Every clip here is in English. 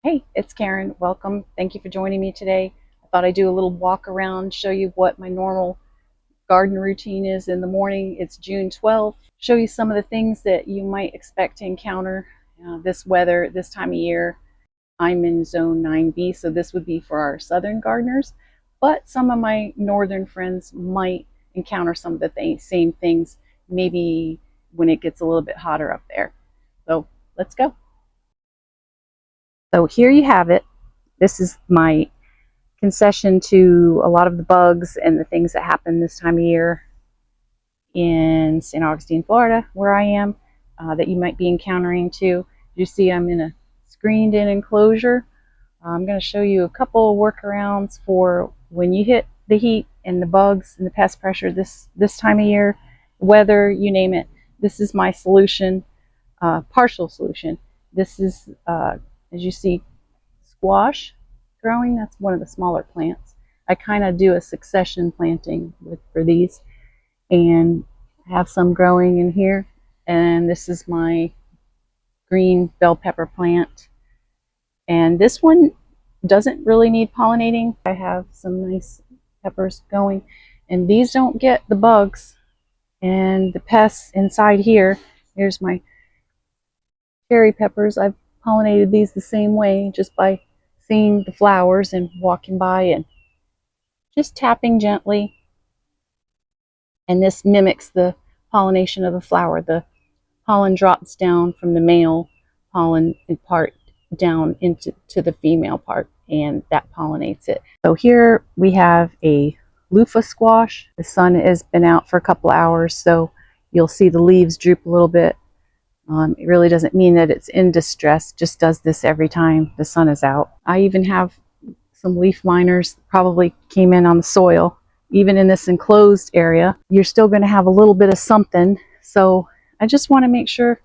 Hey, it's Karen. Welcome. Thank you for joining me today. I thought I'd do a little walk around, show you what my normal garden routine is in the morning. It's June 12th. Show you some of the things that you might expect to encounter this weather, this time of year. I'm in zone 9B, so this would be for our southern gardeners, but some of my northern friends might encounter some of the same things, maybe when it gets a little bit hotter up there. So let's go. So here you have it. This is my concession to a lot of the bugs and the things that happen this time of year in St. Augustine, Florida, where I am, that you might be encountering too. You see I'm in a screened in enclosure. I'm going to show you a couple of workarounds for when you hit the heat and the bugs and the pest pressure this time of year, weather, you name it. This is my solution, partial solution. This is, as you see, squash growing. That's one of the smaller plants. I kind of do a succession planting for these, and I have some growing in here. And this is my green bell pepper plant. And this one doesn't really need pollinating. I have some nice peppers going, and these don't get the bugs and the pests inside here. Here's my cherry peppers. I've pollinated these the same way, just by seeing the flowers and walking by and just tapping gently. And this mimics the pollination of the flower. The pollen drops down from the male pollen part down into the female part, and that pollinates it. So here we have a loofah squash. The sun has been out for a couple hours, so you'll see the leaves droop a little bit. It really doesn't mean that it's in distress, just does this every time the sun is out. I even have some leaf miners that probably came in on the soil. Even in this enclosed area, you're still going to have a little bit of something. So I just want to make sure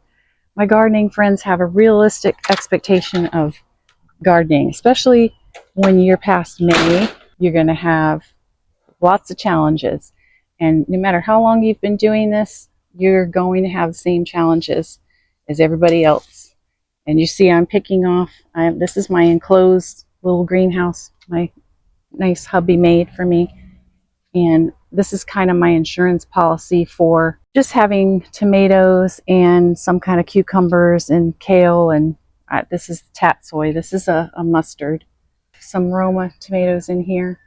my gardening friends have a realistic expectation of gardening, especially when you're past May. You're going to have lots of challenges. And no matter how long you've been doing this, you're going to have the same challenges as everybody else. And you see I'm picking off, this is my enclosed little greenhouse my nice hubby made for me. And this is kind of my insurance policy for just having tomatoes and some kind of cucumbers and kale. And this is tatsoi. This is a mustard. Some Roma tomatoes in here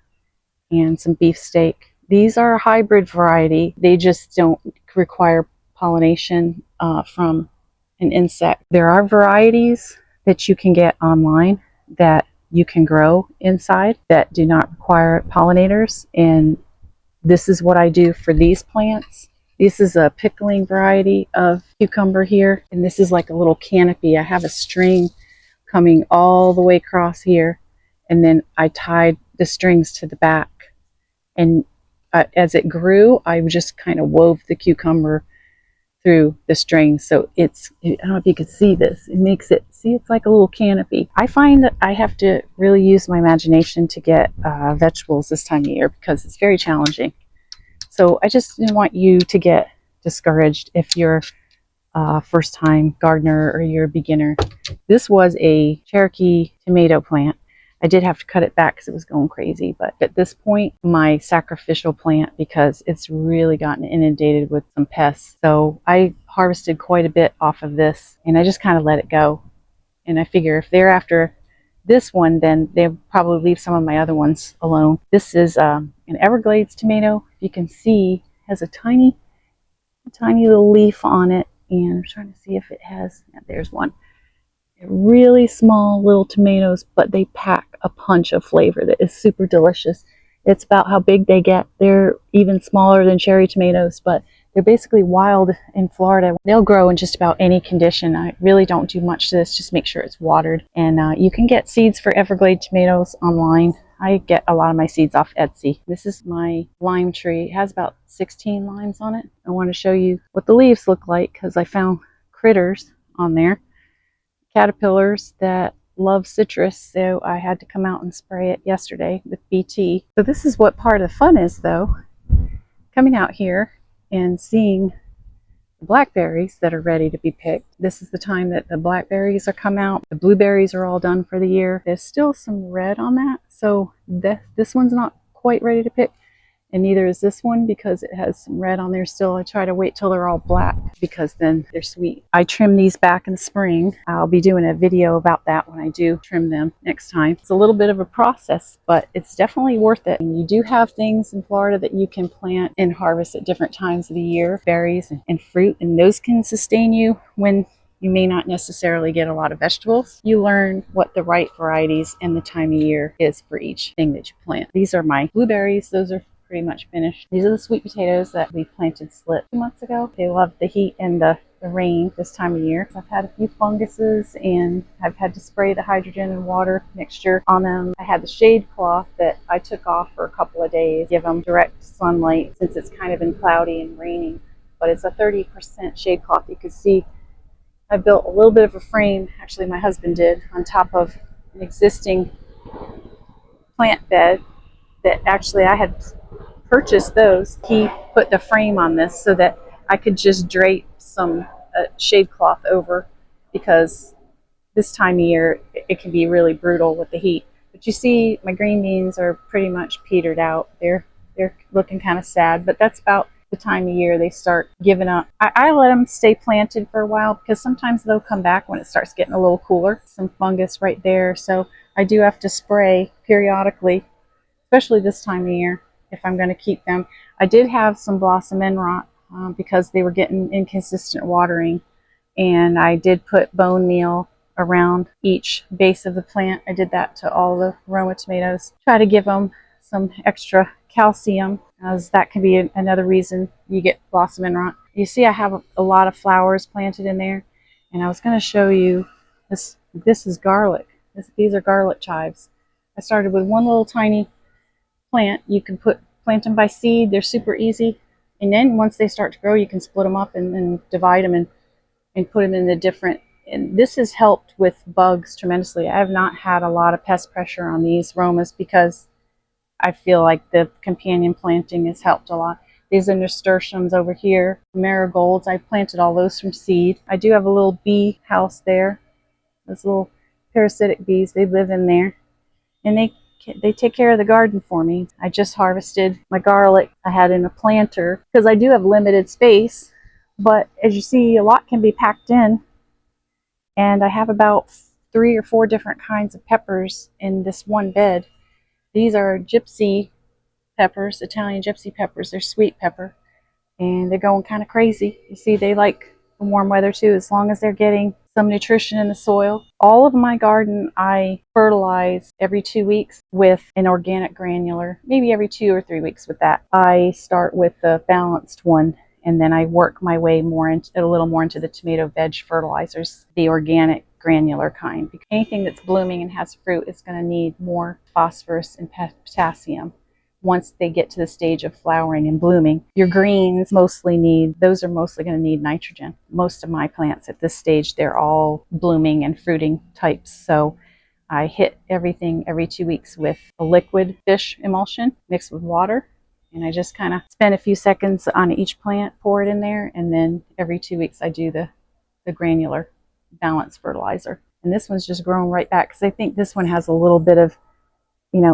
and some beefsteak. These are a hybrid variety. They just don't require pollination from an insect. There are varieties that you can get online that you can grow inside that do not require pollinators, and this is what I do for these plants. This is a pickling variety of cucumber here, and this is like a little canopy. I have a string coming all the way across here, and then I tied the strings to the back. And as it grew, I just kind of wove the cucumber through the strings. So I don't know if you can see this. It makes it, see, it's like a little canopy. I find that I have to really use my imagination to get vegetables this time of year because it's very challenging. So I just didn't want you to get discouraged if you're a first-time gardener or you're a beginner. This was a Cherokee tomato plant. I did have to cut it back because it was going crazy, but at this point, my sacrificial plant, because it's really gotten inundated with some pests. So I harvested quite a bit off of this, and I just kind of let it go. And I figure if they're after this one, then they'll probably leave some of my other ones alone. This is an Everglades tomato. You can see it has a tiny little leaf on it, and I'm trying to see if it has, yeah, there's one. Really small little tomatoes, but they pack a punch of flavor that is super delicious. It's about how big they get. They're even smaller than cherry tomatoes, but they're basically wild in Florida. They'll grow in just about any condition. I really don't do much to this, just make sure it's watered. And you can get seeds for Everglade tomatoes online. I get a lot of my seeds off Etsy. This is my lime tree. It has about 16 limes on it. I want to show you what the leaves look like because I found critters on there. Caterpillars that love citrus, so I had to come out and spray it yesterday with BT. So this is what part of the fun is, though, coming out here and seeing blackberries that are ready to be picked. This is the time that the blackberries are come out. The blueberries are all done for the year. There's still some red on that, so this one's not quite ready to pick. And neither is this one because it has some red on there still. I try to wait till they're all black because then they're sweet. I trim these back in the spring. I'll be doing a video about that when I do trim them next time. It's a little bit of a process, but it's definitely worth it. And you do have things in Florida that you can plant and harvest at different times of the year, berries and fruit, and those can sustain you when you may not necessarily get a lot of vegetables. You learn what the right varieties and the time of year is for each thing that you plant. These are my blueberries. Those are pretty much finished. These are the sweet potatoes that we planted split 2 months ago. They love the heat and the rain this time of year. I've had a few funguses and I've had to spray the hydrogen and water mixture on them. I had the shade cloth that I took off for a couple of days, give them direct sunlight since it's kind of been cloudy and raining. But it's a 30% shade cloth. You can see I built a little bit of a frame, actually my husband did, on top of an existing plant bed that actually I had purchased those. He put the frame on this so that I could just drape some shade cloth over, because this time of year it can be really brutal with the heat. But you see my green beans are pretty much petered out. They're looking kind of sad, but that's about the time of year they start giving up. I let them stay planted for a while because sometimes they'll come back when it starts getting a little cooler. Some fungus right there, so I do have to spray periodically, especially this time of year, if I'm going to keep them. I did have some blossom end rot because they were getting inconsistent watering, and I did put bone meal around each base of the plant. I did that to all the Roma tomatoes. Try to give them some extra calcium, as that can be another reason you get blossom end rot. You see I have a lot of flowers planted in there, and I was going to show you this. This is garlic. These are garlic chives. I started with one little tiny plant. You can plant them by seed. They're super easy. And then once they start to grow, you can split them up and divide them and put them in the different. And this has helped with bugs tremendously. I have not had a lot of pest pressure on these Romas because I feel like the companion planting has helped a lot. These are nasturtiums over here, marigolds. I planted all those from seed. I do have a little bee house there. Those little parasitic bees, they live in there. And they take care of the garden for me. I just harvested my garlic I had in a planter because I do have limited space, but as you see, a lot can be packed in, and I have about 3 or 4 different kinds of peppers in this one bed. These are gypsy peppers, Italian gypsy peppers. They're sweet pepper, and they're going kind of crazy. You see, they like the warm weather too, as long as they're getting some nutrition in the soil. All of my garden I fertilize every 2 weeks with an organic granular, maybe every 2 or 3 weeks with that. I start with the balanced one, and then I work my way more into a little more into the tomato veg fertilizers, the organic granular kind. Because anything that's blooming and has fruit is going to need more phosphorus and potassium once they get to the stage of flowering and blooming. Your greens those are mostly going to need nitrogen. Most of my plants at this stage, they're all blooming and fruiting types. So I hit everything every 2 weeks with a liquid fish emulsion mixed with water. And I just kind of spend a few seconds on each plant, pour it in there, and then every 2 weeks I do the granular balanced fertilizer. And this one's just growing right back because I think this one has a little bit of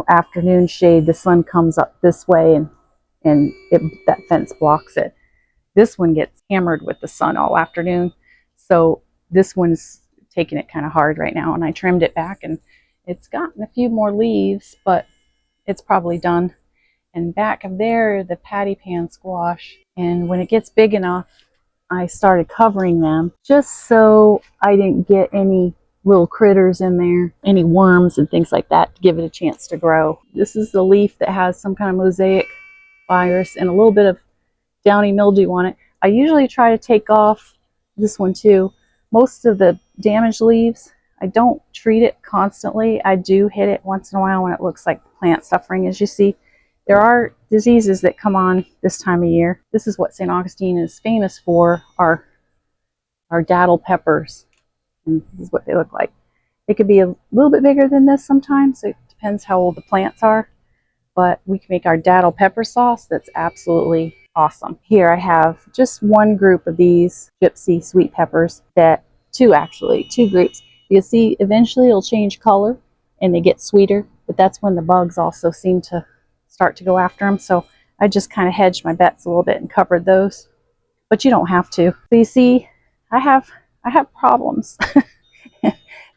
afternoon shade. The sun comes up this way, and that fence blocks it. This one gets hammered with the sun all afternoon, so this one's taking it kind of hard right now, and I trimmed it back, and it's gotten a few more leaves, but it's probably done. And back of there, the patty pan squash, and when it gets big enough, I started covering them just so I didn't get any little critters in there, any worms and things like that, to give it a chance to grow. This is the leaf that has some kind of mosaic virus and a little bit of downy mildew on it. I usually try to take off this one too. Most of the damaged leaves, I don't treat it constantly. I do hit it once in a while when it looks like the plant's suffering. As you see, there are diseases that come on this time of year. This is what St. Augustine is famous for, our datil peppers. And this is what they look like. They could be a little bit bigger than this sometimes. It depends how old the plants are. But we can make our datil pepper sauce that's absolutely awesome. Here I have just one group of these gypsy sweet peppers, that two groups. You'll see eventually it'll change color and they get sweeter, but that's when the bugs also seem to start to go after them. So I just kind of hedged my bets a little bit and covered those, but you don't have to. So you see, I have problems.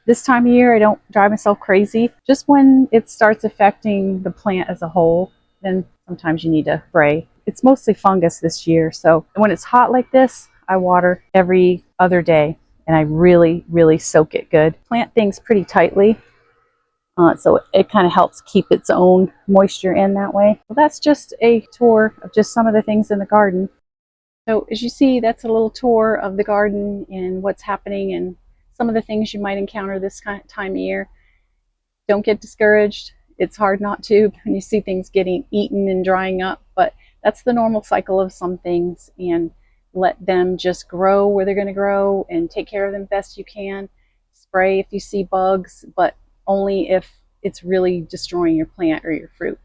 This time of year, I don't drive myself crazy. Just when it starts affecting the plant as a whole, then sometimes you need to spray. It's mostly fungus this year, so when it's hot like this, I water every other day, and I really, really soak it good. Plant things pretty tightly, so it kind of helps keep its own moisture in that way. Well, that's just a tour of just some of the things in the garden. So as you see, that's a little tour of the garden and what's happening and some of the things you might encounter this time of year. Don't get discouraged. It's hard not to when you see things getting eaten and drying up, but that's the normal cycle of some things, and let them just grow where they're going to grow and take care of them best you can. Spray if you see bugs, but only if it's really destroying your plant or your fruit.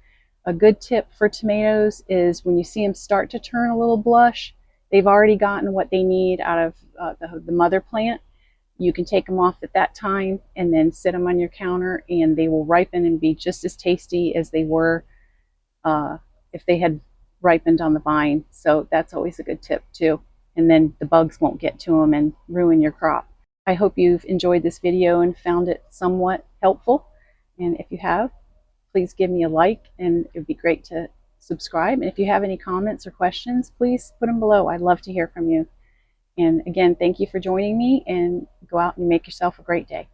A good tip for tomatoes is when you see them start to turn a little blush, they've already gotten what they need out of the mother plant. You can take them off at that time and then sit them on your counter, and they will ripen and be just as tasty as they were if they had ripened on the vine. So that's always a good tip too. And then the bugs won't get to them and ruin your crop. I hope you've enjoyed this video and found it somewhat helpful. And if you have, please give me a like, and it would be great to subscribe. And if you have any comments or questions, please put them below. I'd love to hear from you. And again, thank you for joining me, and go out and make yourself a great day.